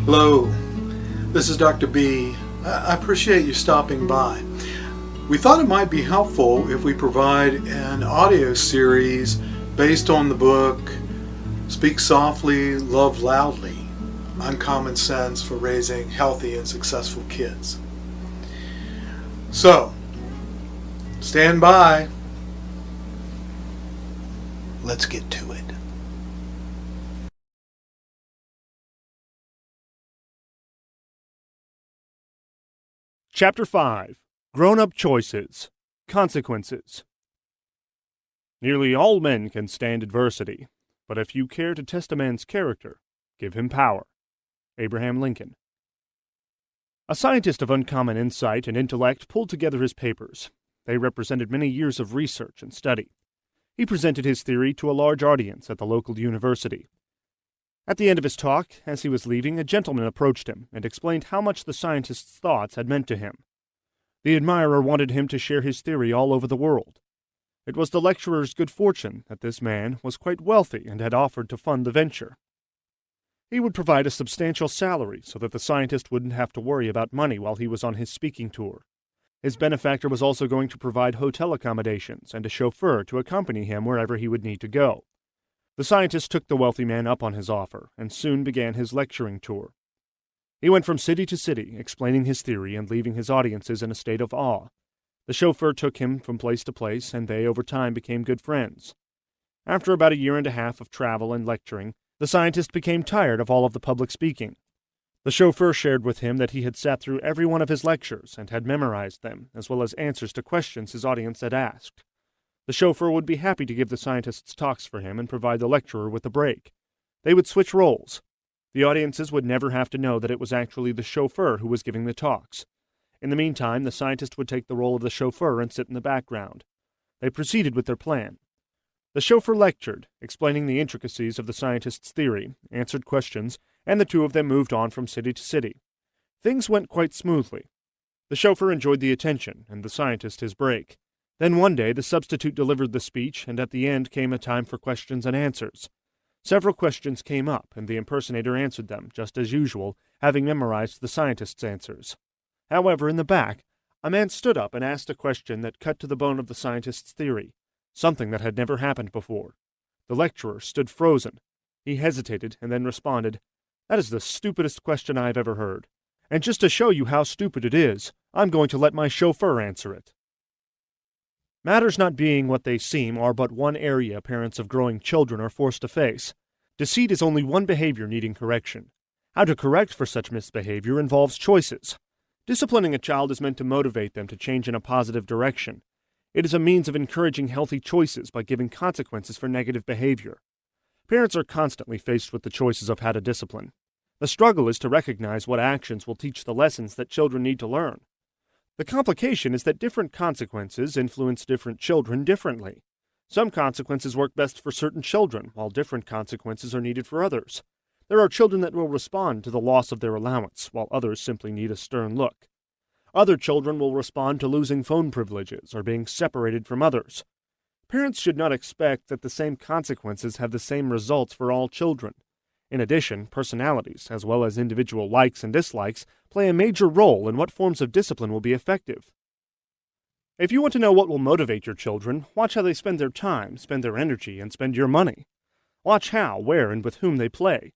Hello, this is Dr. B. I appreciate you stopping by. We thought it might be helpful if we provide an audio series based on the book Speak Softly, Love Loudly, Uncommon Sense for Raising Healthy and Successful Kids. So, stand by. Let's get to it. Chapter 5. Grown-up Choices. Consequences. Nearly all men can stand adversity, but if you care to test a man's character, give him power. Abraham Lincoln. A scientist of uncommon insight and intellect pulled together his papers. They represented many years of research and study. He presented his theory to a large audience at the local university. At the end of his talk, as he was leaving, a gentleman approached him and explained how much the scientist's thoughts had meant to him. The admirer wanted him to share his theory all over the world. It was the lecturer's good fortune that this man was quite wealthy and had offered to fund the venture. He would provide a substantial salary so that the scientist wouldn't have to worry about money while he was on his speaking tour. His benefactor was also going to provide hotel accommodations and a chauffeur to accompany him wherever he would need to go. The scientist took the wealthy man up on his offer, and soon began his lecturing tour. He went from city to city, explaining his theory and leaving his audiences in a state of awe. The chauffeur took him from place to place, and they over time became good friends. After about a year and a half of travel and lecturing, the scientist became tired of all of the public speaking. The chauffeur shared with him that he had sat through every one of his lectures and had memorized them, as well as answers to questions his audience had asked. The chauffeur would be happy to give the scientist's talks for him and provide the lecturer with a break. They would switch roles. The audiences would never have to know that it was actually the chauffeur who was giving the talks. In the meantime, the scientist would take the role of the chauffeur and sit in the background. They proceeded with their plan. The chauffeur lectured, explaining the intricacies of the scientist's theory, answered questions, and the two of them moved on from city to city. Things went quite smoothly. The chauffeur enjoyed the attention, and the scientist his break. Then one day the substitute delivered the speech, and at the end came a time for questions and answers. Several questions came up, and the impersonator answered them, just as usual, having memorized the scientist's answers. However, in the back, a man stood up and asked a question that cut to the bone of the scientist's theory, something that had never happened before. The lecturer stood frozen. He hesitated and then responded, "That is the stupidest question I have ever heard. And just to show you how stupid it is, I'm going to let my chauffeur answer it." Matters not being what they seem are but one area parents of growing children are forced to face. Deceit is only one behavior needing correction. How to correct for such misbehavior involves choices. Disciplining a child is meant to motivate them to change in a positive direction. It is a means of encouraging healthy choices by giving consequences for negative behavior. Parents are constantly faced with the choices of how to discipline. The struggle is to recognize what actions will teach the lessons that children need to learn. The complication is that different consequences influence different children differently. Some consequences work best for certain children, while different consequences are needed for others. There are children that will respond to the loss of their allowance, while others simply need a stern look. Other children will respond to losing phone privileges or being separated from others. Parents should not expect that the same consequences have the same results for all children. In addition, personalities, as well as individual likes and dislikes, play a major role in what forms of discipline will be effective. If you want to know what will motivate your children, watch how they spend their time, spend their energy, and spend your money. Watch how, where, and with whom they play.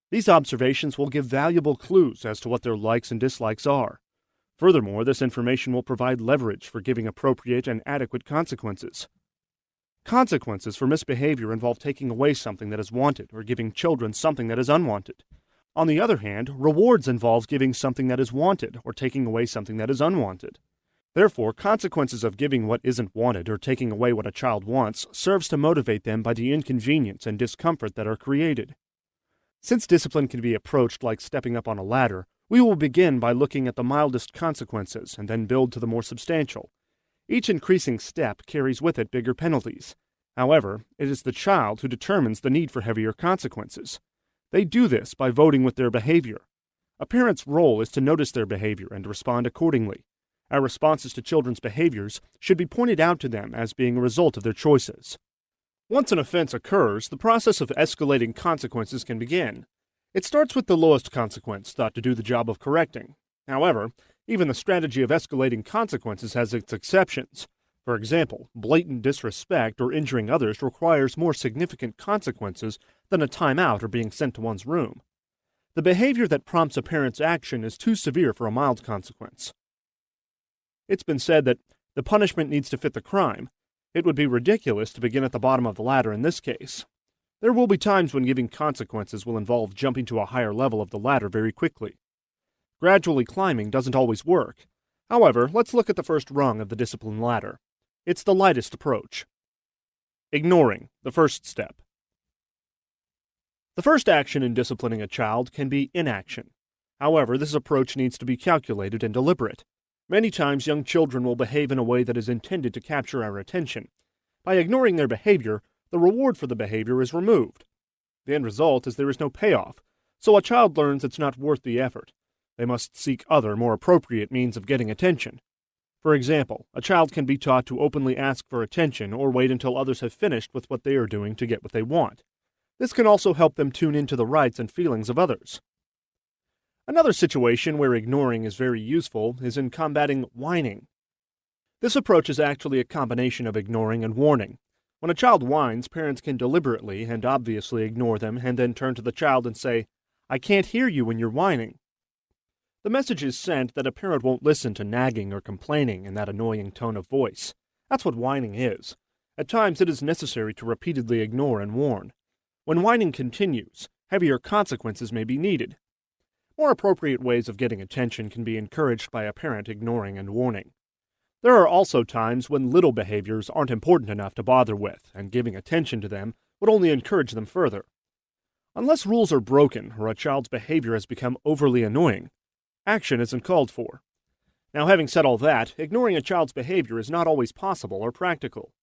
These observations will give valuable clues as to what their likes and dislikes are. Furthermore, this information will provide leverage for giving appropriate and adequate consequences. Consequences for misbehavior involve taking away something that is wanted or giving children something that is unwanted. On the other hand, rewards involves giving something that is wanted or taking away something that is unwanted. Therefore, consequences of giving what isn't wanted or taking away what a child wants serves to motivate them by the inconvenience and discomfort that are created. Since discipline can be approached like stepping up on a ladder, we will begin by looking at the mildest consequences and then build to the more substantial. Each increasing step carries with it bigger penalties. However, it is the child who determines the need for heavier consequences. They do this by voting with their behavior. A parent's role is to notice their behavior and respond accordingly. Our responses to children's behaviors should be pointed out to them as being a result of their choices. Once an offense occurs, the process of escalating consequences can begin. It starts with the lowest consequence, thought to do the job of correcting. However, even the strategy of escalating consequences has its exceptions. For example, blatant disrespect or injuring others requires more significant consequences than a timeout or being sent to one's room. The behavior that prompts a parent's action is too severe for a mild consequence. It's been said that the punishment needs to fit the crime. It would be ridiculous to begin at the bottom of the ladder in this case. There will be times when giving consequences will involve jumping to a higher level of the ladder very quickly. Gradually climbing doesn't always work. However, let's look at the first rung of the discipline ladder. It's the lightest approach. Ignoring, the first step. The first action in disciplining a child can be inaction. However, this approach needs to be calculated and deliberate. Many times young children will behave in a way that is intended to capture our attention. By ignoring their behavior, the reward for the behavior is removed. The end result is there is no payoff, so a child learns it's not worth the effort. They must seek other, more appropriate means of getting attention. For example, a child can be taught to openly ask for attention or wait until others have finished with what they are doing to get what they want. This can also help them tune into the rights and feelings of others. Another situation where ignoring is very useful is in combating whining. This approach is actually a combination of ignoring and warning. When a child whines, parents can deliberately and obviously ignore them and then turn to the child and say, "I can't hear you when you're whining." The message is sent that a parent won't listen to nagging or complaining in that annoying tone of voice. That's what whining is. At times it is necessary to repeatedly ignore and warn. When whining continues, heavier consequences may be needed. More appropriate ways of getting attention can be encouraged by a parent ignoring and warning. There are also times when little behaviors aren't important enough to bother with, and giving attention to them would only encourage them further. Unless rules are broken or a child's behavior has become overly annoying, action isn't called for. Now, having said all that, ignoring a child's behavior is not always possible or practical.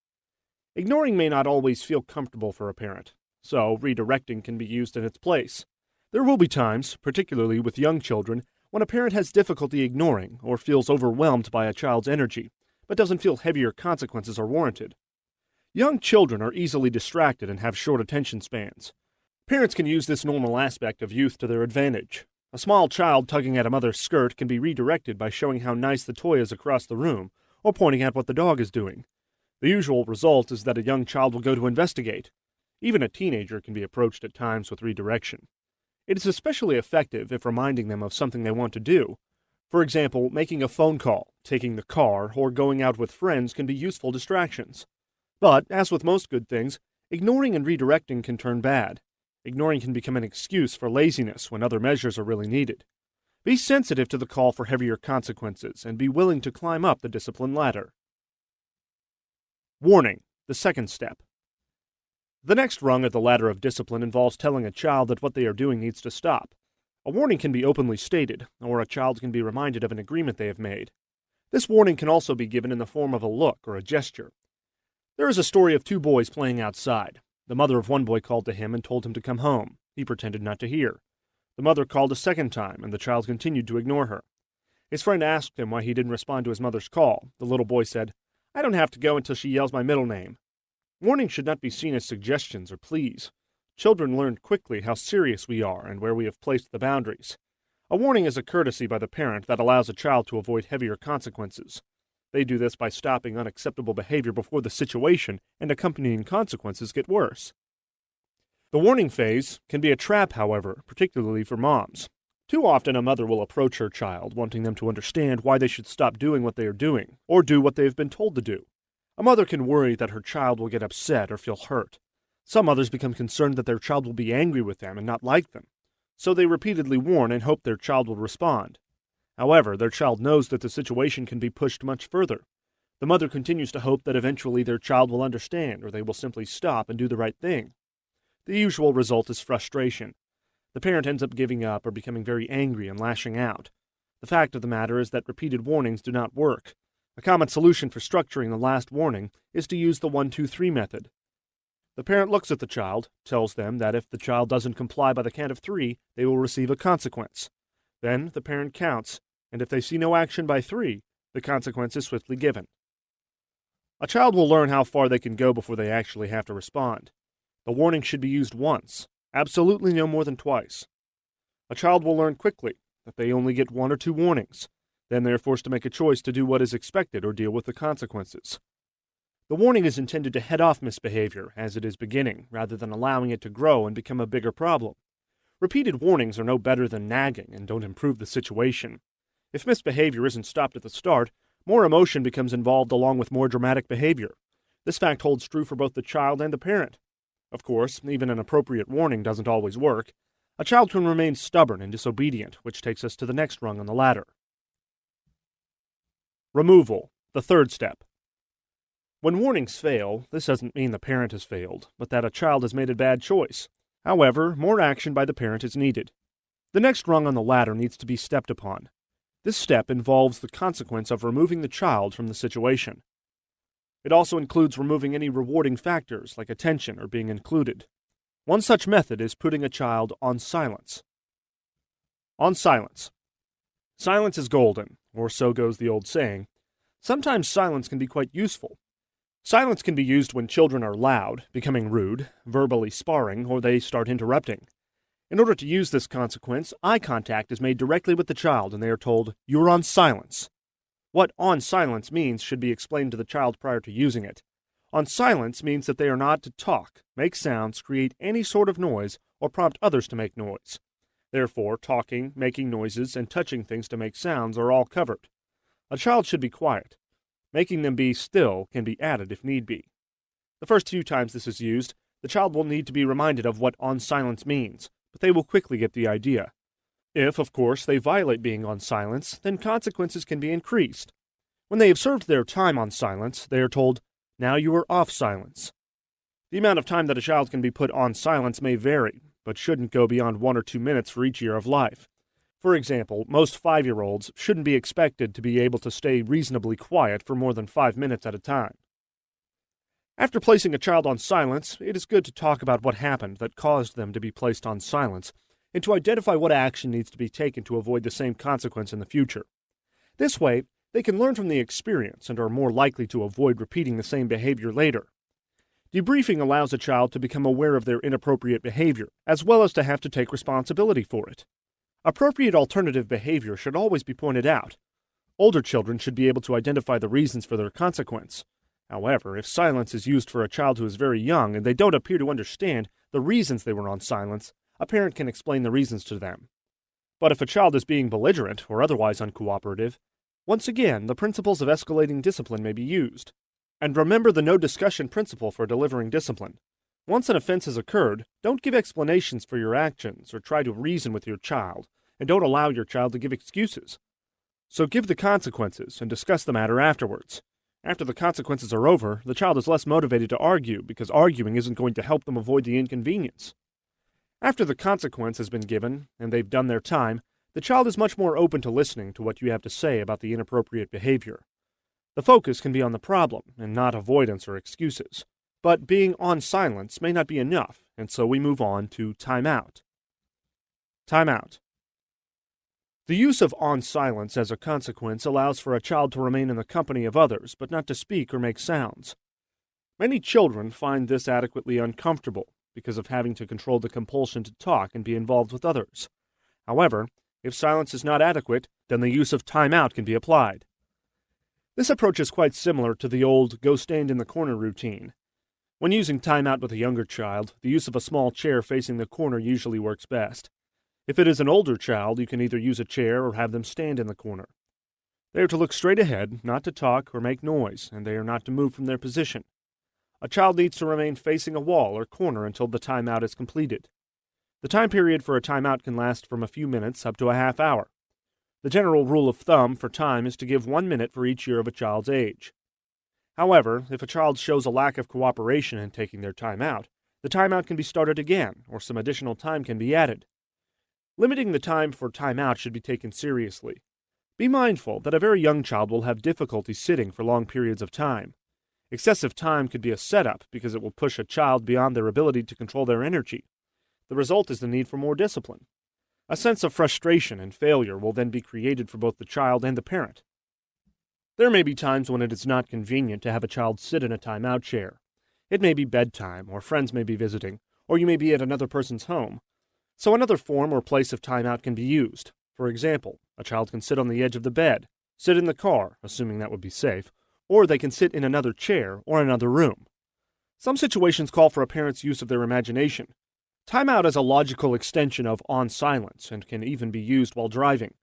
Ignoring may not always feel comfortable for a parent, so redirecting can be used in its place. There will be times, particularly with young children, when a parent has difficulty ignoring or feels overwhelmed by a child's energy, but doesn't feel heavier consequences are warranted. Young children are easily distracted and have short attention spans. Parents can use this normal aspect of youth to their advantage. A small child tugging at a mother's skirt can be redirected by showing how nice the toy is across the room, or pointing out what the dog is doing. The usual result is that a young child will go to investigate. Even a teenager can be approached at times with redirection. It is especially effective if reminding them of something they want to do. For example, making a phone call, taking the car, or going out with friends can be useful distractions. But, as with most good things, ignoring and redirecting can turn bad. Ignoring can become an excuse for laziness when other measures are really needed. Be sensitive to the call for heavier consequences and be willing to climb up the discipline ladder. Warning, the second step. The next rung of the ladder of discipline involves telling a child that what they are doing needs to stop. A warning can be openly stated, or a child can be reminded of an agreement they have made. This warning can also be given in the form of a look or a gesture. There is a story of two boys playing outside. The mother of one boy called to him and told him to come home. He pretended not to hear. The mother called a second time, and the child continued to ignore her. His friend asked him why he didn't respond to his mother's call. The little boy said, "I don't have to go until she yells my middle name." Warnings should not be seen as suggestions or pleas. Children learn quickly how serious we are and where we have placed the boundaries. A warning is a courtesy by the parent that allows a child to avoid heavier consequences. They do this by stopping unacceptable behavior before the situation and accompanying consequences get worse. The warning phase can be a trap, however, particularly for moms. Too often a mother will approach her child, wanting them to understand why they should stop doing what they are doing, or do what they have been told to do. A mother can worry that her child will get upset or feel hurt. Some mothers become concerned that their child will be angry with them and not like them, so they repeatedly warn and hope their child will respond. However, their child knows that the situation can be pushed much further. The mother continues to hope that eventually their child will understand, or they will simply stop and do the right thing. The usual result is frustration. The parent ends up giving up or becoming very angry and lashing out. The fact of the matter is that repeated warnings do not work. A common solution for structuring the last warning is to use the 1-2-3 method. The parent looks at the child, tells them that if the child doesn't comply by the count of 3, they will receive a consequence. Then the parent counts, and if they see no action by 3, the consequence is swiftly given. A child will learn how far they can go before they actually have to respond. The warning should be used once, absolutely no more than twice. A child will learn quickly that they only get 1 or 2 warnings. Then they are forced to make a choice to do what is expected or deal with the consequences. The warning is intended to head off misbehavior as it is beginning, rather than allowing it to grow and become a bigger problem. Repeated warnings are no better than nagging and don't improve the situation. If misbehavior isn't stopped at the start, more emotion becomes involved along with more dramatic behavior. This fact holds true for both the child and the parent. Of course, even an appropriate warning doesn't always work. A child can remain stubborn and disobedient, which takes us to the next rung on the ladder. Removal, the third step. When warnings fail, this doesn't mean the parent has failed, but that a child has made a bad choice. However, more action by the parent is needed. The next rung on the ladder needs to be stepped upon. This step involves the consequence of removing the child from the situation. It also includes removing any rewarding factors like attention or being included. One such method is putting a child on silence. On silence. Silence is golden, or so goes the old saying. Sometimes silence can be quite useful. Silence can be used when children are loud, becoming rude, verbally sparring, or they start interrupting. In order to use this consequence, eye contact is made directly with the child and they are told, "You're on silence." What on silence means should be explained to the child prior to using it. On silence means that they are not to talk, make sounds, create any sort of noise, or prompt others to make noise. Therefore, talking, making noises, and touching things to make sounds are all covered. A child should be quiet. Making them be still can be added if need be. The first few times this is used, the child will need to be reminded of what on silence means, but they will quickly get the idea. If, of course, they violate being on silence, then consequences can be increased. When they have served their time on silence, they are told, "Now you are off silence." The amount of time that a child can be put on silence may vary, but shouldn't go beyond 1 or 2 minutes for each year of life. For example, most 5-year-olds shouldn't be expected to be able to stay reasonably quiet for more than 5 minutes at a time. After placing a child on silence, it is good to talk about what happened that caused them to be placed on silence, and to identify what action needs to be taken to avoid the same consequence in the future. This way, they can learn from the experience and are more likely to avoid repeating the same behavior later. Debriefing allows a child to become aware of their inappropriate behavior, as well as to have to take responsibility for it. Appropriate alternative behavior should always be pointed out. Older children should be able to identify the reasons for their consequence. However, if silence is used for a child who is very young and they don't appear to understand the reasons they were on silence, a parent can explain the reasons to them. But if a child is being belligerent or otherwise uncooperative, once again, the principles of escalating discipline may be used. And remember the no discussion principle for delivering discipline. Once an offense has occurred, don't give explanations for your actions or try to reason with your child, and don't allow your child to give excuses. So give the consequences and discuss the matter afterwards. After the consequences are over, the child is less motivated to argue because arguing isn't going to help them avoid the inconvenience. After the consequence has been given, and they've done their time, the child is much more open to listening to what you have to say about the inappropriate behavior. The focus can be on the problem, and not avoidance or excuses. But being on silence may not be enough, and so we move on to timeout. Timeout. The use of on silence as a consequence allows for a child to remain in the company of others, but not to speak or make sounds. Many children find this adequately uncomfortable, because of having to control the compulsion to talk and be involved with others. However, if silence is not adequate, then the use of timeout can be applied. This approach is quite similar to the old go stand in the corner routine. When using timeout with a younger child, the use of a small chair facing the corner usually works best. If it is an older child, you can either use a chair or have them stand in the corner. They are to look straight ahead, not to talk or make noise, and they are not to move from their position. A child needs to remain facing a wall or corner until the timeout is completed. The time period for a timeout can last from a few minutes up to a half hour. The general rule of thumb for time is to give 1 minute for each year of a child's age. However, if a child shows a lack of cooperation in taking their timeout, the timeout can be started again, or some additional time can be added. Limiting the time for timeout should be taken seriously. Be mindful that a very young child will have difficulty sitting for long periods of time. Excessive time could be a setup because it will push a child beyond their ability to control their energy. The result is the need for more discipline. A sense of frustration and failure will then be created for both the child and the parent. There may be times when it is not convenient to have a child sit in a timeout chair. It may be bedtime, or friends may be visiting, or you may be at another person's home. So another form or place of timeout can be used. For example, a child can sit on the edge of the bed, sit in the car, assuming that would be safe, or they can sit in another chair or another room. Some situations call for a parent's use of their imagination. Timeout is a logical extension of on silence and can even be used while driving.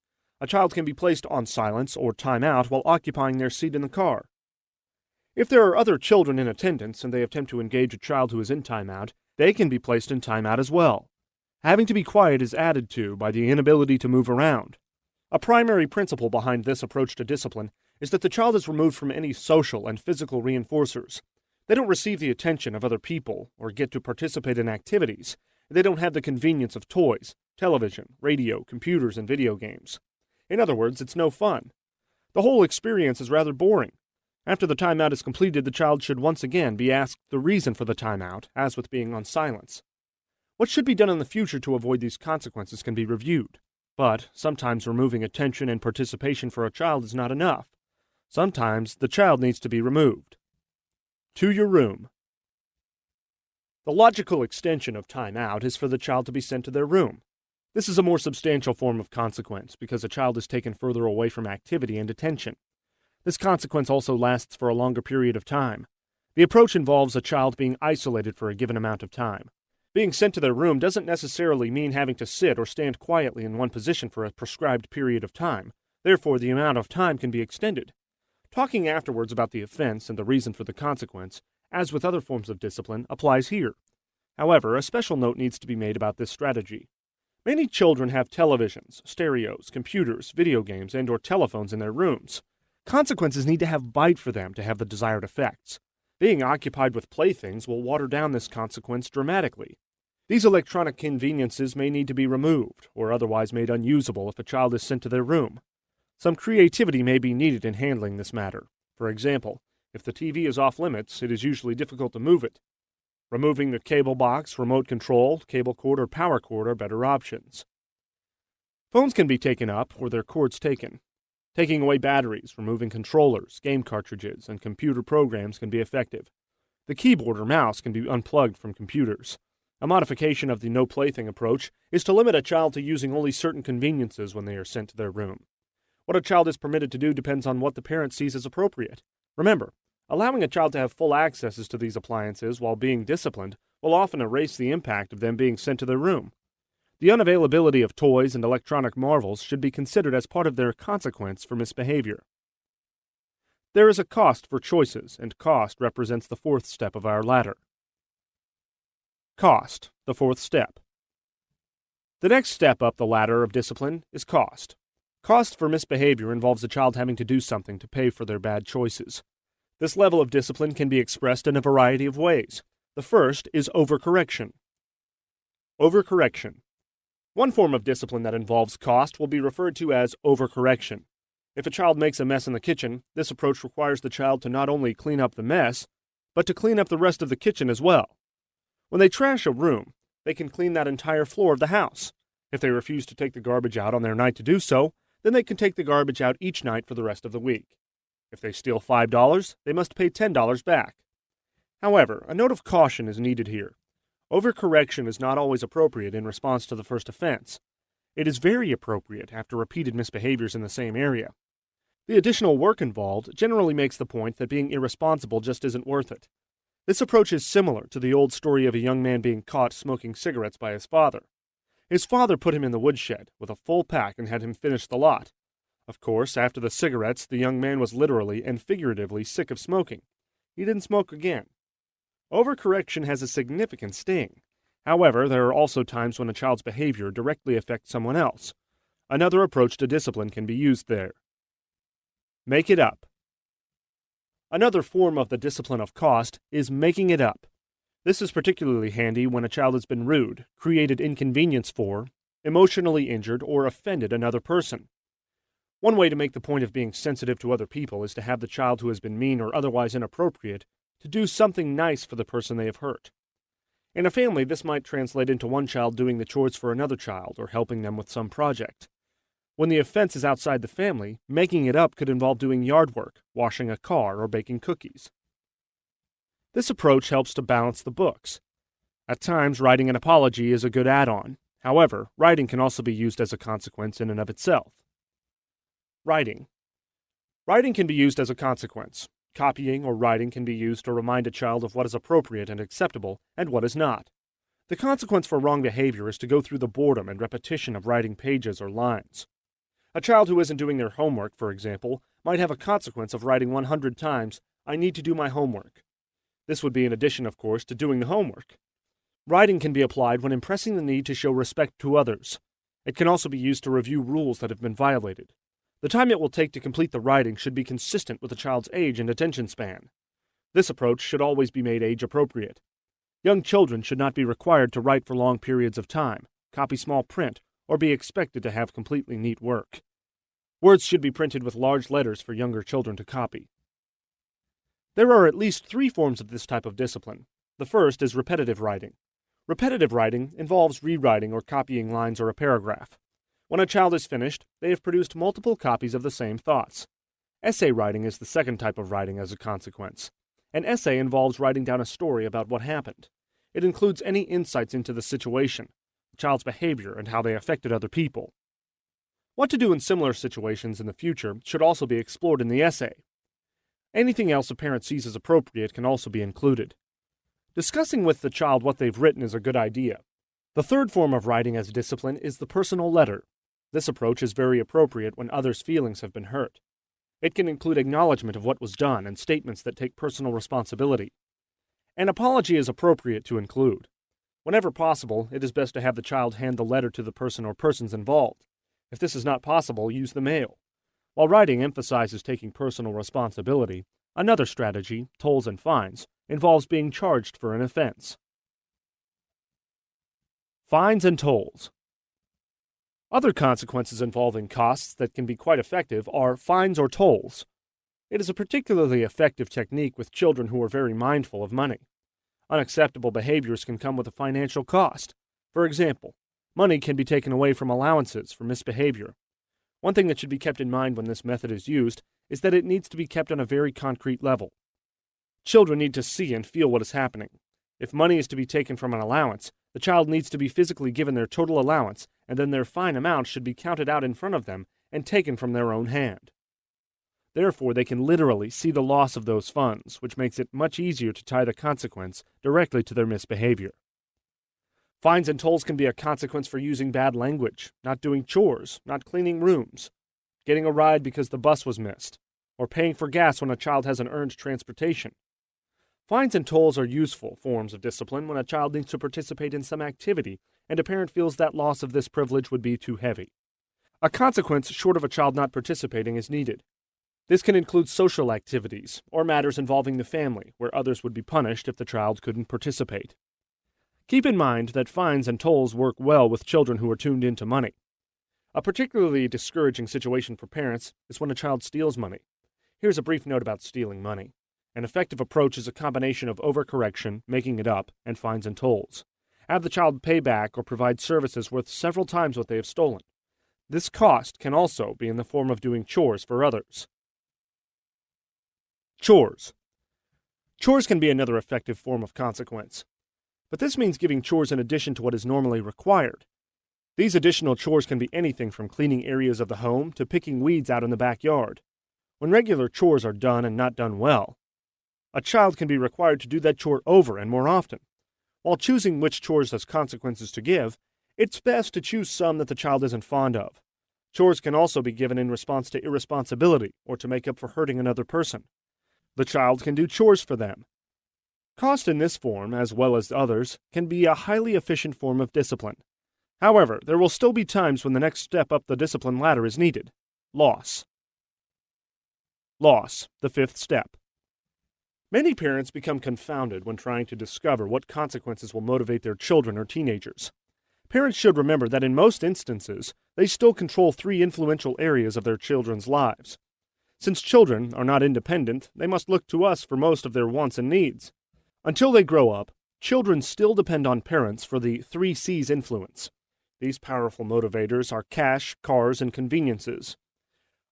A child can be placed on silence or timeout while occupying their seat in the car. If there are other children in attendance and they attempt to engage a child who is in timeout, they can be placed in timeout as well. Having to be quiet is added to by the inability to move around. A primary principle behind this approach to discipline is that the child is removed from any social and physical reinforcers. They don't receive the attention of other people or get to participate in activities. They don't have the convenience of toys, television, radio, computers, and video games. In other words, it's no fun. The whole experience is rather boring. After the timeout is completed, the child should once again be asked the reason for the timeout, as with being on silence. What should be done in the future to avoid these consequences can be reviewed. But sometimes removing attention and participation for a child is not enough. Sometimes the child needs to be removed. To your room. The logical extension of timeout is for the child to be sent to their room. This is a more substantial form of consequence because a child is taken further away from activity and attention. This consequence also lasts for a longer period of time. The approach involves a child being isolated for a given amount of time. Being sent to their room doesn't necessarily mean having to sit or stand quietly in one position for a prescribed period of time. Therefore, the amount of time can be extended. Talking afterwards about the offense and the reason for the consequence, as with other forms of discipline, applies here. However, a special note needs to be made about this strategy. Many children have televisions, stereos, computers, video games, and/or telephones in their rooms. Consequences need to have bite for them to have the desired effects. Being occupied with playthings will water down this consequence dramatically. These electronic conveniences may need to be removed or otherwise made unusable if a child is sent to their room. Some creativity may be needed in handling this matter. For example, if the TV is off limits, it is usually difficult to move it. Removing the cable box, remote control, cable cord, or power cord are better options. Phones can be taken up or their cords taken. Taking away batteries, removing controllers, game cartridges, and computer programs can be effective. The keyboard or mouse can be unplugged from computers. A modification of the no plaything approach is to limit a child to using only certain conveniences when they are sent to their room. What a child is permitted to do depends on what the parent sees as appropriate. Remember, allowing a child to have full accesses to these appliances while being disciplined will often erase the impact of them being sent to their room. The unavailability of toys and electronic marvels should be considered as part of their consequence for misbehavior. There is a cost for choices, and cost represents the fourth step of our ladder. Cost, the fourth step. The next step up the ladder of discipline is cost. Cost for misbehavior involves a child having to do something to pay for their bad choices. This level of discipline can be expressed in a variety of ways. The first is overcorrection. Overcorrection. One form of discipline that involves cost will be referred to as overcorrection. If a child makes a mess in the kitchen, this approach requires the child to not only clean up the mess, but to clean up the rest of the kitchen as well. When they trash a room, they can clean that entire floor of the house. If they refuse to take the garbage out on their night to do so, then they can take the garbage out each night for the rest of the week. If they steal $5, they must pay $10 back. However, a note of caution is needed here. Overcorrection is not always appropriate in response to the first offense. It is very appropriate after repeated misbehaviors in the same area. The additional work involved generally makes the point that being irresponsible just isn't worth it. This approach is similar to the old story of a young man being caught smoking cigarettes by his father. His father put him in the woodshed with a full pack and had him finish the lot. Of course, after the cigarettes, the young man was literally and figuratively sick of smoking. He didn't smoke again. Overcorrection has a significant sting. However, there are also times when a child's behavior directly affects someone else. Another approach to discipline can be used there. Make it up. Another form of the discipline of cost is making it up. This is particularly handy when a child has been rude, created inconvenience for, emotionally injured, or offended another person. One way to make the point of being sensitive to other people is to have the child who has been mean or otherwise inappropriate to do something nice for the person they have hurt. In a family, this might translate into one child doing the chores for another child or helping them with some project. When the offense is outside the family, making it up could involve doing yard work, washing a car, or baking cookies. This approach helps to balance the books. At times, writing an apology is a good add-on. However, writing can also be used as a consequence in and of itself. Writing. Writing can be used as a consequence. Copying or writing can be used to remind a child of what is appropriate and acceptable and what is not. The consequence for wrong behavior is to go through the boredom and repetition of writing pages or lines. A child who isn't doing their homework, for example, might have a consequence of writing 100 times, "I need to do my homework." This would be in addition, of course, to doing the homework. Writing can be applied when impressing the need to show respect to others. It can also be used to review rules that have been violated. The time it will take to complete the writing should be consistent with the child's age and attention span. This approach should always be made age-appropriate. Young children should not be required to write for long periods of time, copy small print, or be expected to have completely neat work. Words should be printed with large letters for younger children to copy. There are at least 3 forms of this type of discipline. The first is repetitive writing. Repetitive writing involves rewriting or copying lines or a paragraph. When a child is finished, they have produced multiple copies of the same thoughts. Essay writing is the second type of writing as a consequence. An essay involves writing down a story about what happened. It includes any insights into the situation, the child's behavior, and how they affected other people. What to do in similar situations in the future should also be explored in the essay. Anything else a parent sees as appropriate can also be included. Discussing with the child what they've written is a good idea. The third form of writing as discipline is the personal letter. This approach is very appropriate when others' feelings have been hurt. It can include acknowledgement of what was done and statements that take personal responsibility. An apology is appropriate to include. Whenever possible, it is best to have the child hand the letter to the person or persons involved. If this is not possible, use the mail. While writing emphasizes taking personal responsibility, another strategy, tolls and fines, involves being charged for an offense. Fines and tolls. Other consequences involving costs that can be quite effective are fines or tolls. It is a particularly effective technique with children who are very mindful of money. Unacceptable behaviors can come with a financial cost. For example, money can be taken away from allowances for misbehavior. One thing that should be kept in mind when this method is used is that it needs to be kept on a very concrete level. Children need to see and feel what is happening. If money is to be taken from an allowance, the child needs to be physically given their total allowance, and then their fine amount should be counted out in front of them and taken from their own hand. Therefore, they can literally see the loss of those funds, which makes it much easier to tie the consequence directly to their misbehavior. Fines and tolls can be a consequence for using bad language, not doing chores, not cleaning rooms, getting a ride because the bus was missed, or paying for gas when a child hasn't earned transportation. Fines and tolls are useful forms of discipline when a child needs to participate in some activity and a parent feels that loss of this privilege would be too heavy. A consequence short of a child not participating is needed. This can include social activities or matters involving the family, where others would be punished if the child couldn't participate. Keep in mind that fines and tolls work well with children who are tuned into money. A particularly discouraging situation for parents is when a child steals money. Here's a brief note about stealing money. An effective approach is a combination of overcorrection, making it up, and fines and tolls. Have the child pay back or provide services worth several times what they have stolen. This cost can also be in the form of doing chores for others. Chores. Chores can be another effective form of consequence. But this means giving chores in addition to what is normally required. These additional chores can be anything from cleaning areas of the home to picking weeds out in the backyard. When regular chores are done and not done well, a child can be required to do that chore over and more often. While choosing which chores as consequences to give, it's best to choose some that the child isn't fond of. Chores can also be given in response to irresponsibility or to make up for hurting another person. The child can do chores for them. Cost in this form, as well as others, can be a highly efficient form of discipline. However, there will still be times when the next step up the discipline ladder is needed. Loss. Loss, the fifth step. Many parents become confounded when trying to discover what consequences will motivate their children or teenagers. Parents should remember that in most instances, they still control 3 influential areas of their children's lives. Since children are not independent, they must look to us for most of their wants and needs. Until they grow up, children still depend on parents for the 3 C's influence. These powerful motivators are cash, cars, and conveniences.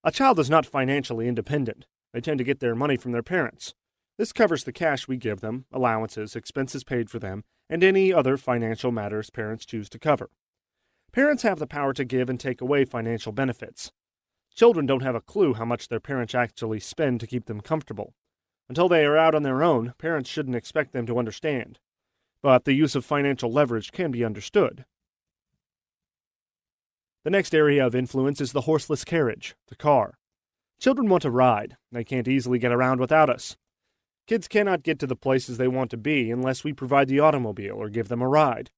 A child is not financially independent. They tend to get their money from their parents. This covers the cash we give them, allowances, expenses paid for them, and any other financial matters parents choose to cover. Parents have the power to give and take away financial benefits. Children don't have a clue how much their parents actually spend to keep them comfortable. Until they are out on their own, parents shouldn't expect them to understand. But the use of financial leverage can be understood. The next area of influence is the horseless carriage, the car. Children want to ride. They can't easily get around without us. Kids cannot get to the places they want to be unless we provide the automobile or give them a ride.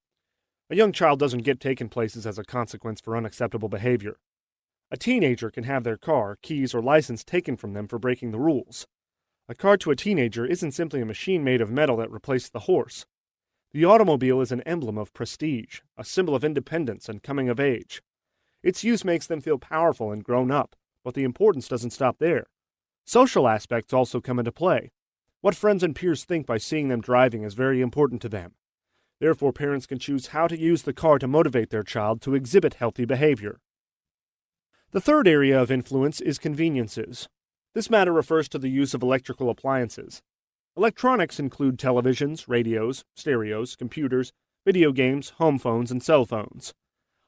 A young child doesn't get taken places as a consequence for unacceptable behavior. A teenager can have their car, keys, or license taken from them for breaking the rules. A car to a teenager isn't simply a machine made of metal that replaced the horse. The automobile is an emblem of prestige, a symbol of independence and coming of age. Its use makes them feel powerful and grown up, but the importance doesn't stop there. Social aspects also come into play. What friends and peers think by seeing them driving is very important to them. Therefore, parents can choose how to use the car to motivate their child to exhibit healthy behavior. The third area of influence is conveniences. This matter refers to the use of electrical appliances. Electronics include televisions, radios, stereos, computers, video games, home phones, and cell phones.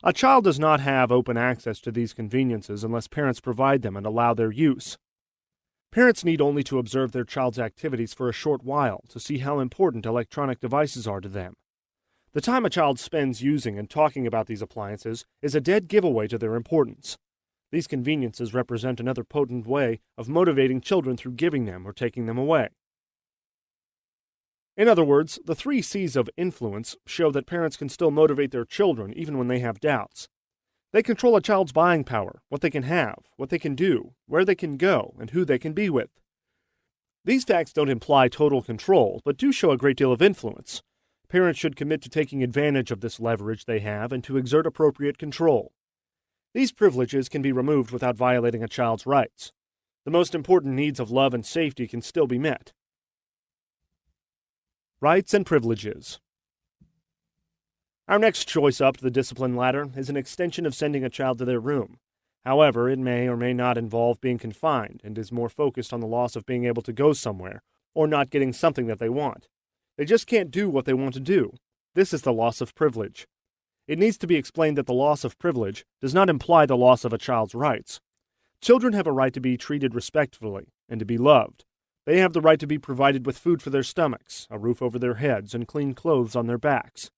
A child does not have open access to these conveniences unless parents provide them and allow their use. Parents need only to observe their child's activities for a short while to see how important electronic devices are to them. The time a child spends using and talking about these appliances is a dead giveaway to their importance. These conveniences represent another potent way of motivating children through giving them or taking them away. In other words, the 3 C's of influence show that parents can still motivate their children even when they have doubts. They control a child's buying power, what they can have, what they can do, where they can go, and who they can be with. These facts don't imply total control, but do show a great deal of influence. Parents should commit to taking advantage of this leverage they have and to exert appropriate control. These privileges can be removed without violating a child's rights. The most important needs of love and safety can still be met. Rights and privileges. Our next choice up the discipline ladder is an extension of sending a child to their room. However, it may or may not involve being confined and is more focused on the loss of being able to go somewhere or not getting something that they want. They just can't do what they want to do. This is the loss of privilege. It needs to be explained that the loss of privilege does not imply the loss of a child's rights. Children have a right to be treated respectfully and to be loved. They have the right to be provided with food for their stomachs, a roof over their heads, and clean clothes on their backs.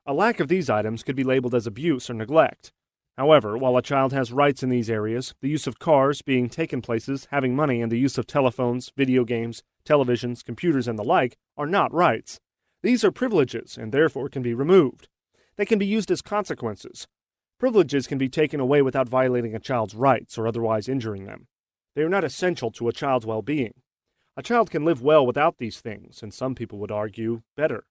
A lack of these items could be labeled as abuse or neglect. However, while a child has rights in these areas, the use of cars, being taken places, having money, and the use of telephones, video games, televisions, computers, and the like are not rights. These are privileges and therefore can be removed. They can be used as consequences. Privileges can be taken away without violating a child's rights or otherwise injuring them. They are not essential to a child's well-being. A child can live well without these things, and some people would argue, better.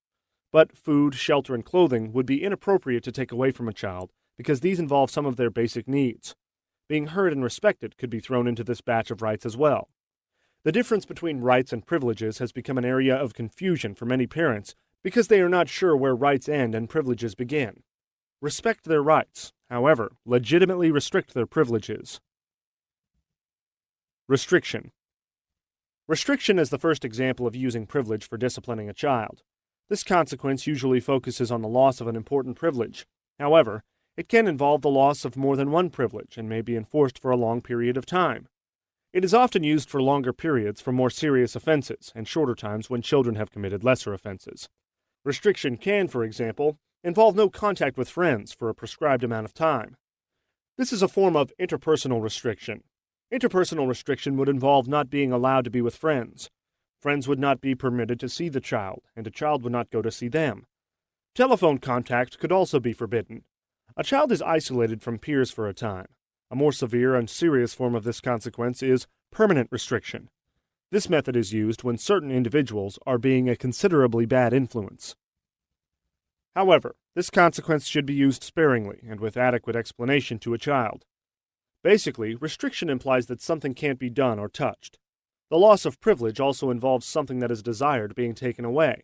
But food, shelter, and clothing would be inappropriate to take away from a child because these involve some of their basic needs. Being heard and respected could be thrown into this batch of rights as well. The difference between rights and privileges has become an area of confusion for many parents because they are not sure where rights end and privileges begin. Respect their rights, however, legitimately restrict their privileges. Restriction. Restriction is the first example of using privilege for disciplining a child. This consequence usually focuses on the loss of an important privilege. However, it can involve the loss of more than one privilege and may be enforced for a long period of time. It is often used for longer periods for more serious offenses and shorter times when children have committed lesser offenses. Restriction can, for example, involve no contact with friends for a prescribed amount of time. This is a form of interpersonal restriction. Interpersonal restriction would involve not being allowed to be with friends. Friends would not be permitted to see the child, and a child would not go to see them. Telephone contact could also be forbidden. A child is isolated from peers for a time. A more severe and serious form of this consequence is permanent restriction. This method is used when certain individuals are being a considerably bad influence. However, this consequence should be used sparingly and with adequate explanation to a child. Basically, restriction implies that something can't be done or touched. The loss of privilege also involves something that is desired being taken away.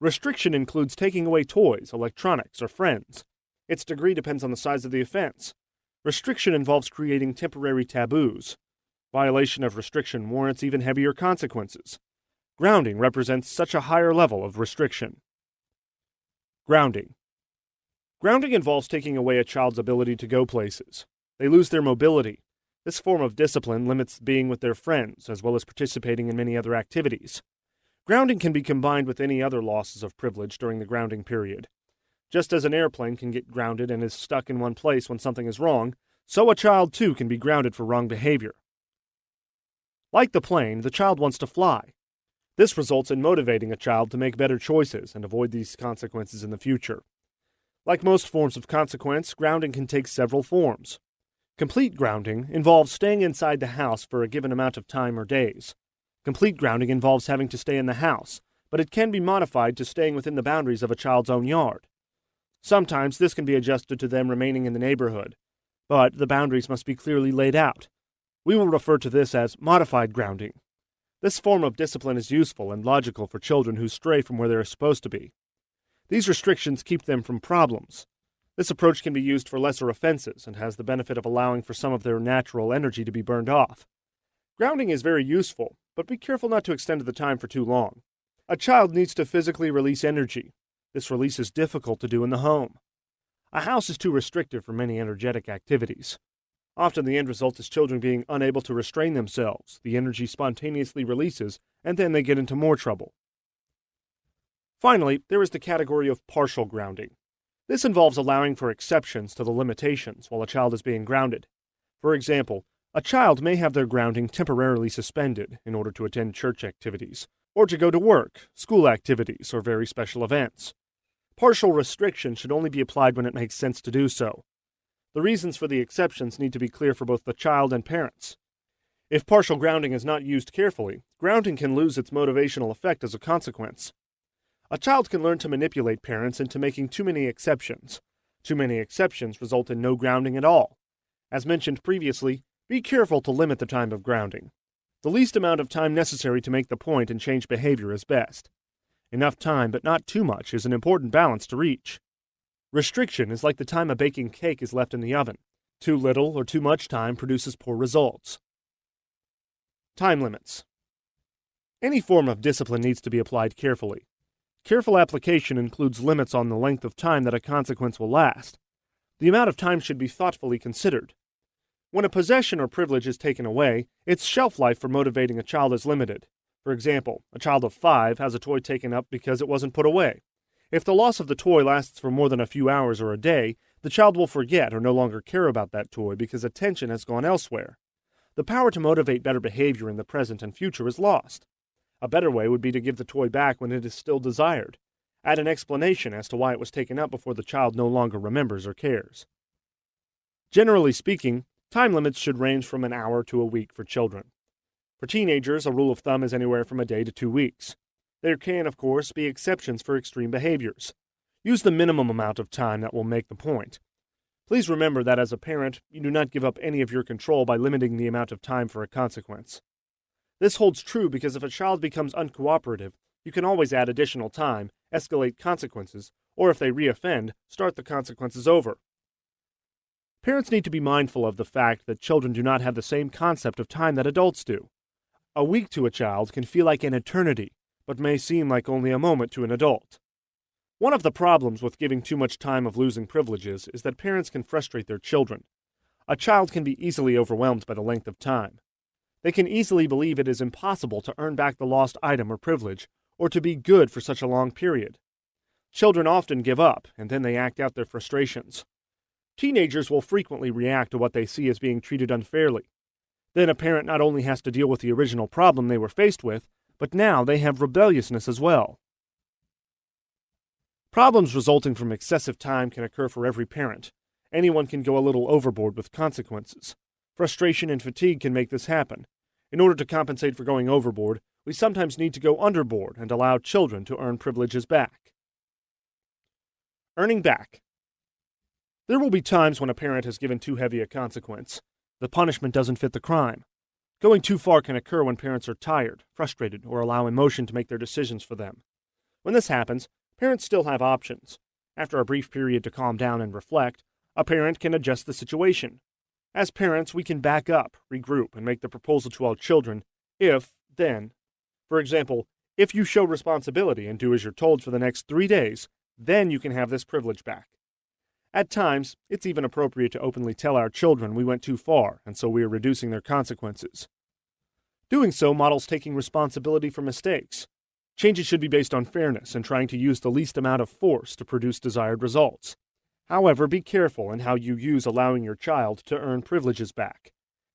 Restriction includes taking away toys, electronics, or friends. Its degree depends on the size of the offense. Restriction involves creating temporary taboos. Violation of restriction warrants even heavier consequences. Grounding represents such a higher level of restriction. Grounding. Grounding involves taking away a child's ability to go places. They lose their mobility. This form of discipline limits being with their friends, as well as participating in many other activities. Grounding can be combined with any other losses of privilege during the grounding period. Just as an airplane can get grounded and is stuck in one place when something is wrong, so a child too can be grounded for wrong behavior. Like the plane, the child wants to fly. This results in motivating a child to make better choices and avoid these consequences in the future. Like most forms of consequence, grounding can take several forms. Complete grounding involves staying inside the house for a given amount of time or days. Complete grounding involves having to stay in the house, but it can be modified to staying within the boundaries of a child's own yard. Sometimes this can be adjusted to them remaining in the neighborhood, but the boundaries must be clearly laid out. We will refer to this as modified grounding. This form of discipline is useful and logical for children who stray from where they are supposed to be. These restrictions keep them from problems. This approach can be used for lesser offenses and has the benefit of allowing for some of their natural energy to be burned off. Grounding is very useful, but be careful not to extend the time for too long. A child needs to physically release energy. This release is difficult to do in the home. A house is too restrictive for many energetic activities. Often the end result is children being unable to restrain themselves. The energy spontaneously releases, and then they get into more trouble. Finally, there is the category of partial grounding. This involves allowing for exceptions to the limitations while a child is being grounded. For example, a child may have their grounding temporarily suspended in order to attend church activities, or to go to work, school activities, or very special events. Partial restriction should only be applied when it makes sense to do so. The reasons for the exceptions need to be clear for both the child and parents. If partial grounding is not used carefully, grounding can lose its motivational effect as a consequence. A child can learn to manipulate parents into making too many exceptions. Too many exceptions result in no grounding at all. As mentioned previously, be careful to limit the time of grounding. The least amount of time necessary to make the point and change behavior is best. Enough time, but not too much, is an important balance to reach. Restriction is like the time a baking cake is left in the oven. Too little or too much time produces poor results. Time limits. Any form of discipline needs to be applied carefully. Careful application includes limits on the length of time that a consequence will last. The amount of time should be thoughtfully considered. When a possession or privilege is taken away, its shelf life for motivating a child is limited. For example, a child of 5 has a toy taken up because it wasn't put away. If the loss of the toy lasts for more than a few hours or a day, the child will forget or no longer care about that toy because attention has gone elsewhere. The power to motivate better behavior in the present and future is lost. A better way would be to give the toy back when it is still desired. Add an explanation as to why it was taken up before the child no longer remembers or cares. Generally speaking, time limits should range from an hour to a week for children. For teenagers, a rule of thumb is anywhere from a day to 2 weeks. There can, of course, be exceptions for extreme behaviors. Use the minimum amount of time that will make the point. Please remember that as a parent, you do not give up any of your control by limiting the amount of time for a consequence. This holds true because if a child becomes uncooperative, you can always add additional time, escalate consequences, or if they reoffend, start the consequences over. Parents need to be mindful of the fact that children do not have the same concept of time that adults do. A week to a child can feel like an eternity, but may seem like only a moment to an adult. One of the problems with giving too much time of losing privileges is that parents can frustrate their children. A child can be easily overwhelmed by the length of time. They can easily believe it is impossible to earn back the lost item or privilege, or to be good for such a long period. Children often give up, and then they act out their frustrations. Teenagers will frequently react to what they see as being treated unfairly. Then a parent not only has to deal with the original problem they were faced with, but now they have rebelliousness as well. Problems resulting from excessive time can occur for every parent. Anyone can go a little overboard with consequences. Frustration and fatigue can make this happen. In order to compensate for going overboard, we sometimes need to go underboard and allow children to earn privileges back. Earning back. There will be times when a parent has given too heavy a consequence. The punishment doesn't fit the crime. Going too far can occur when parents are tired, frustrated, or allow emotion to make their decisions for them. When this happens, parents still have options. After a brief period to calm down and reflect, a parent can adjust the situation. As parents, we can back up, regroup, and make the proposal to our children if, then. For example, if you show responsibility and do as you're told for the next 3 days, then you can have this privilege back. At times, it's even appropriate to openly tell our children we went too far, and so we are reducing their consequences. Doing so models taking responsibility for mistakes. Changes should be based on fairness and trying to use the least amount of force to produce desired results. However, be careful in how you use allowing your child to earn privileges back.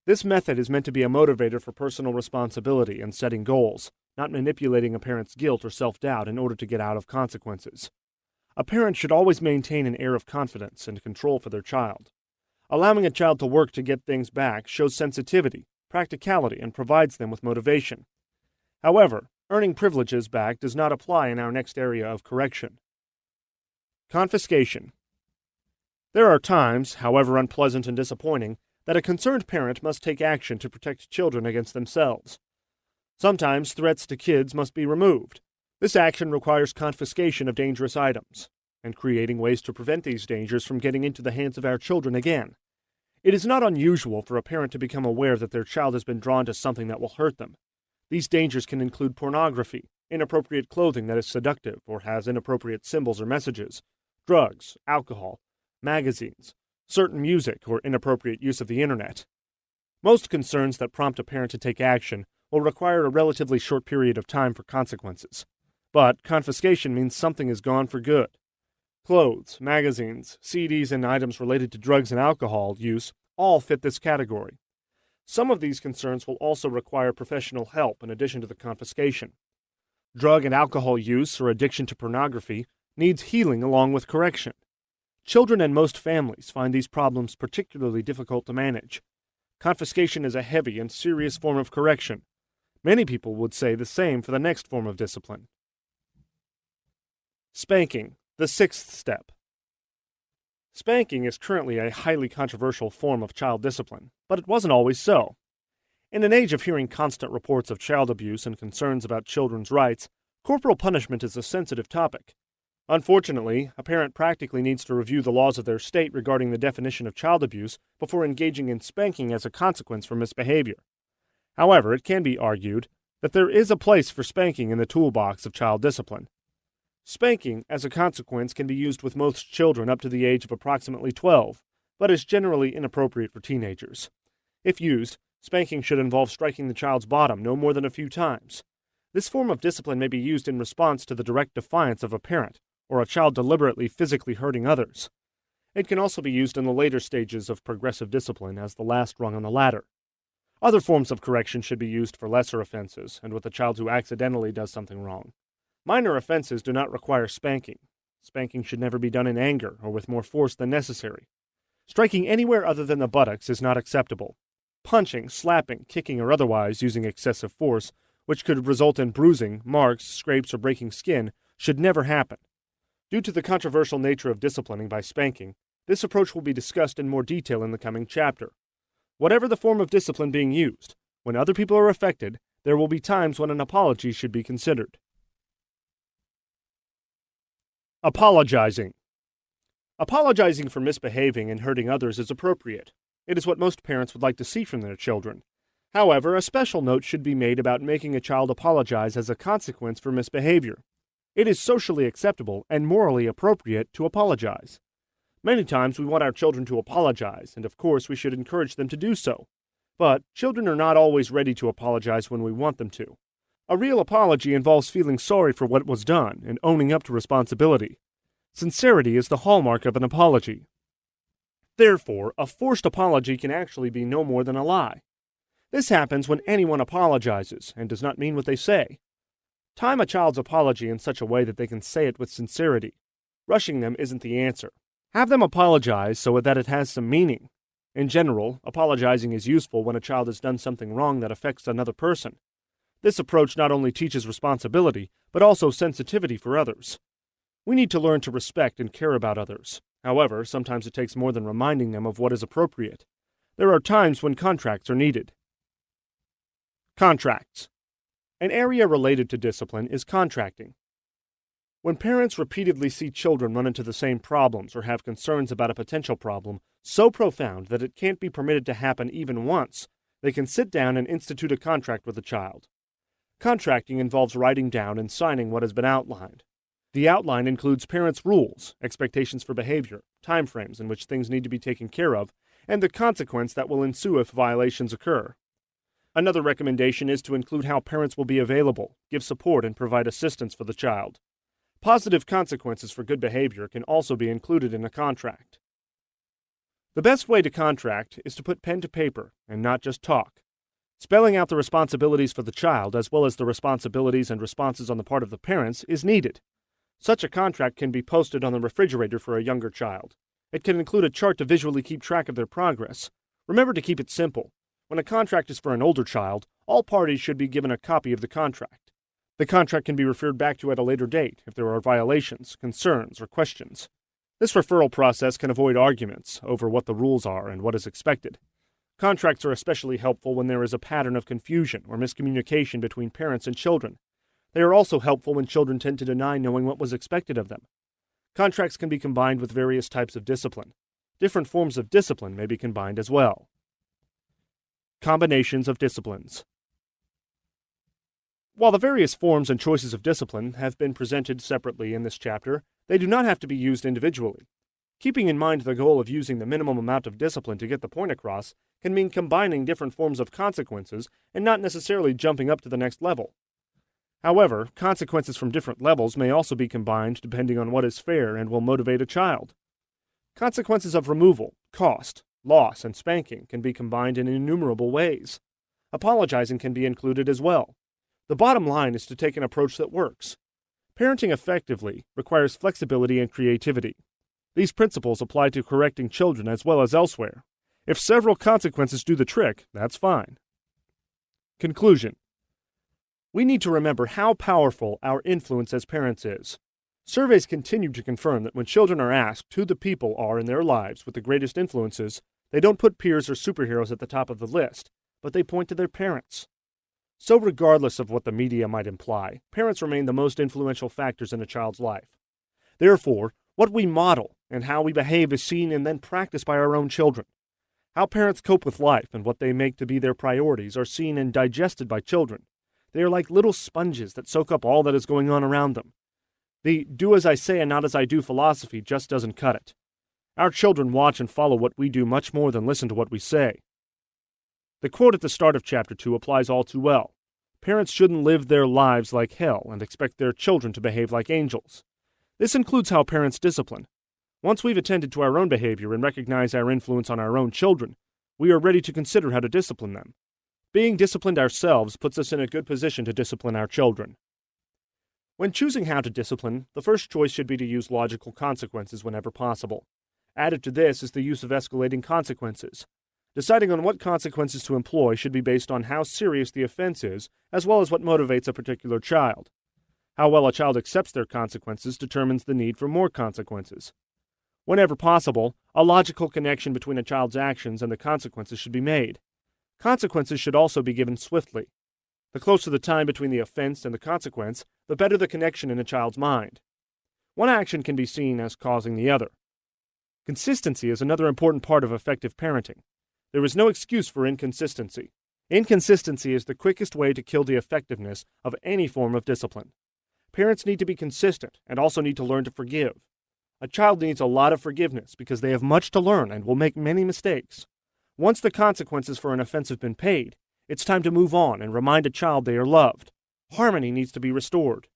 This method is meant to be a motivator for personal responsibility and setting goals, not manipulating a parent's guilt or self-doubt in order to get out of consequences. A parent should always maintain an air of confidence and control for their child. Allowing a child to work to get things back shows sensitivity, practicality, and provides them with motivation. However, earning privileges back does not apply in our next area of correction. Confiscation. There are times, however unpleasant and disappointing, that a concerned parent must take action to protect children against themselves. Sometimes threats to kids must be removed. This action requires confiscation of dangerous items, and creating ways to prevent these dangers from getting into the hands of our children again. It is not unusual for a parent to become aware that their child has been drawn to something that will hurt them. These dangers can include pornography, inappropriate clothing that is seductive or has inappropriate symbols or messages, drugs, alcohol, magazines, certain music, or inappropriate use of the internet. Most concerns that prompt a parent to take action will require a relatively short period of time for consequences. But confiscation means something is gone for good. Clothes, magazines, CDs, and items related to drugs and alcohol use all fit this category. Some of these concerns will also require professional help in addition to the confiscation. Drug and alcohol use or addiction to pornography needs healing along with correction. Children and most families find these problems particularly difficult to manage. Confiscation is a heavy and serious form of correction. Many people would say the same for the next form of discipline. Spanking, the sixth step. Spanking is currently a highly controversial form of child discipline, but it wasn't always so. In an age of hearing constant reports of child abuse and concerns about children's rights, corporal punishment is a sensitive topic. Unfortunately, a parent practically needs to review the laws of their state regarding the definition of child abuse before engaging in spanking as a consequence for misbehavior. However, it can be argued that there is a place for spanking in the toolbox of child discipline. Spanking, as a consequence, can be used with most children up to the age of approximately 12, but is generally inappropriate for teenagers. If used, spanking should involve striking the child's bottom no more than a few times. This form of discipline may be used in response to the direct defiance of a parent, or a child deliberately physically hurting others. It can also be used in the later stages of progressive discipline as the last rung on the ladder. Other forms of correction should be used for lesser offenses and with a child who accidentally does something wrong. Minor offenses do not require spanking. Spanking should never be done in anger or with more force than necessary. Striking anywhere other than the buttocks is not acceptable. Punching, slapping, kicking, or otherwise using excessive force, which could result in bruising, marks, scrapes, or breaking skin, should never happen. Due to the controversial nature of disciplining by spanking, this approach will be discussed in more detail in the coming chapter. Whatever the form of discipline being used, when other people are affected, there will be times when an apology should be considered. Apologizing. Apologizing for misbehaving and hurting others is appropriate. It is what most parents would like to see from their children. However, a special note should be made about making a child apologize as a consequence for misbehavior. It is socially acceptable and morally appropriate to apologize. Many times we want our children to apologize, and of course we should encourage them to do so. But children are not always ready to apologize when we want them to. A real apology involves feeling sorry for what was done and owning up to responsibility. Sincerity is the hallmark of an apology. Therefore, a forced apology can actually be no more than a lie. This happens when anyone apologizes and does not mean what they say. Time a child's apology in such a way that they can say it with sincerity. Rushing them isn't the answer. Have them apologize so that it has some meaning. In general, apologizing is useful when a child has done something wrong that affects another person. This approach not only teaches responsibility, but also sensitivity for others. We need to learn to respect and care about others. However, sometimes it takes more than reminding them of what is appropriate. There are times when contracts are needed. Contracts. An area related to discipline is contracting. When parents repeatedly see children run into the same problems or have concerns about a potential problem so profound that it can't be permitted to happen even once, they can sit down and institute a contract with the child. Contracting involves writing down and signing what has been outlined. The outline includes parents' rules, expectations for behavior, timeframes in which things need to be taken care of, and the consequence that will ensue if violations occur. Another recommendation is to include how parents will be available, give support, and provide assistance for the child. Positive consequences for good behavior can also be included in a contract. The best way to contract is to put pen to paper and not just talk. Spelling out the responsibilities for the child as well as the responsibilities and responses on the part of the parents is needed. Such a contract can be posted on the refrigerator for a younger child. It can include a chart to visually keep track of their progress. Remember to keep it simple. When a contract is for an older child, all parties should be given a copy of the contract. The contract can be referred back to at a later date if there are violations, concerns, or questions. This referral process can avoid arguments over what the rules are and what is expected. Contracts are especially helpful when there is a pattern of confusion or miscommunication between parents and children. They are also helpful when children tend to deny knowing what was expected of them. Contracts can be combined with various types of discipline. Different forms of discipline may be combined as well. Combinations of disciplines. While the various forms and choices of discipline have been presented separately in this chapter, they do not have to be used individually. Keeping in mind the goal of using the minimum amount of discipline to get the point across can mean combining different forms of consequences and not necessarily jumping up to the next level. However, consequences from different levels may also be combined depending on what is fair and will motivate a child. Consequences of removal, cost, loss, and spanking can be combined in innumerable ways. Apologizing can be included as well. The bottom line is to take an approach that works. Parenting effectively requires flexibility and creativity. These principles apply to correcting children as well as elsewhere. If several consequences do the trick, that's fine. Conclusion. We need to remember how powerful our influence as parents is. Surveys continue to confirm that when children are asked who the people are in their lives with the greatest influences, they don't put peers or superheroes at the top of the list, but they point to their parents. So regardless of what the media might imply, parents remain the most influential factors in a child's life. Therefore, what we model and how we behave is seen and then practiced by our own children. How parents cope with life and what they make to be their priorities are seen and digested by children. They are like little sponges that soak up all that is going on around them. The do as I say and not as I do philosophy just doesn't cut it. Our children watch and follow what we do much more than listen to what we say. The quote at the start of Chapter 2 applies all too well. Parents shouldn't live their lives like hell and expect their children to behave like angels. This includes how parents discipline. Once we've attended to our own behavior and recognize our influence on our own children, we are ready to consider how to discipline them. Being disciplined ourselves puts us in a good position to discipline our children. When choosing how to discipline, the first choice should be to use logical consequences whenever possible. Added to this is the use of escalating consequences. Deciding on what consequences to employ should be based on how serious the offense is, as well as what motivates a particular child. How well a child accepts their consequences determines the need for more consequences. Whenever possible, a logical connection between a child's actions and the consequences should be made. Consequences should also be given swiftly. The closer the time between the offense and the consequence, the better the connection in a child's mind. One action can be seen as causing the other. Consistency is another important part of effective parenting. There is no excuse for inconsistency. Inconsistency is the quickest way to kill the effectiveness of any form of discipline. Parents need to be consistent and also need to learn to forgive. A child needs a lot of forgiveness because they have much to learn and will make many mistakes. Once the consequences for an offense have been paid, it's time to move on and remind a child they are loved. Harmony needs to be restored.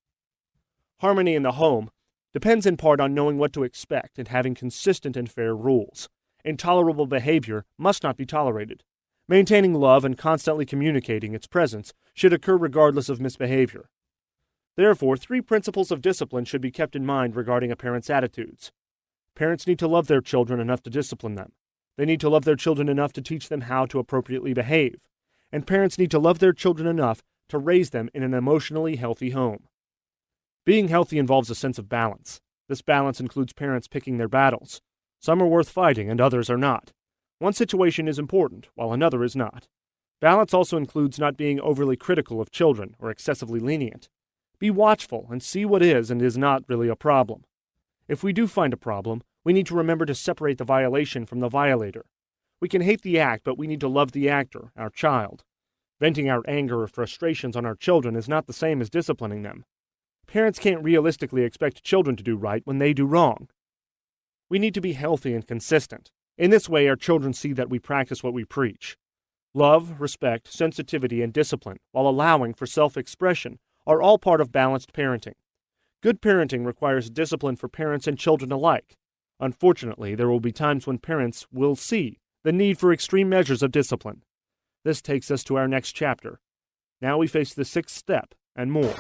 Harmony in the home depends in part on knowing what to expect and having consistent and fair rules. Intolerable behavior must not be tolerated. Maintaining love and constantly communicating its presence should occur regardless of misbehavior. Therefore, 3 principles of discipline should be kept in mind regarding a parent's attitudes. Parents need to love their children enough to discipline them. They need to love their children enough to teach them how to appropriately behave. And parents need to love their children enough to raise them in an emotionally healthy home. Being healthy involves a sense of balance. This balance includes parents picking their battles. Some are worth fighting and others are not. One situation is important, while another is not. Balance also includes not being overly critical of children or excessively lenient. Be watchful and see what is and is not really a problem. If we do find a problem, we need to remember to separate the violation from the violator. We can hate the act, but we need to love the actor, our child. Venting our anger or frustrations on our children is not the same as disciplining them. Parents can't realistically expect children to do right when they do wrong. We need to be healthy and consistent. In this way, our children see that we practice what we preach. Love, respect, sensitivity, and discipline, while allowing for self-expression, are all part of balanced parenting. Good parenting requires discipline for parents and children alike. Unfortunately, there will be times when parents will see the need for extreme measures of discipline. This takes us to our next chapter. Now we face the 6th step and more.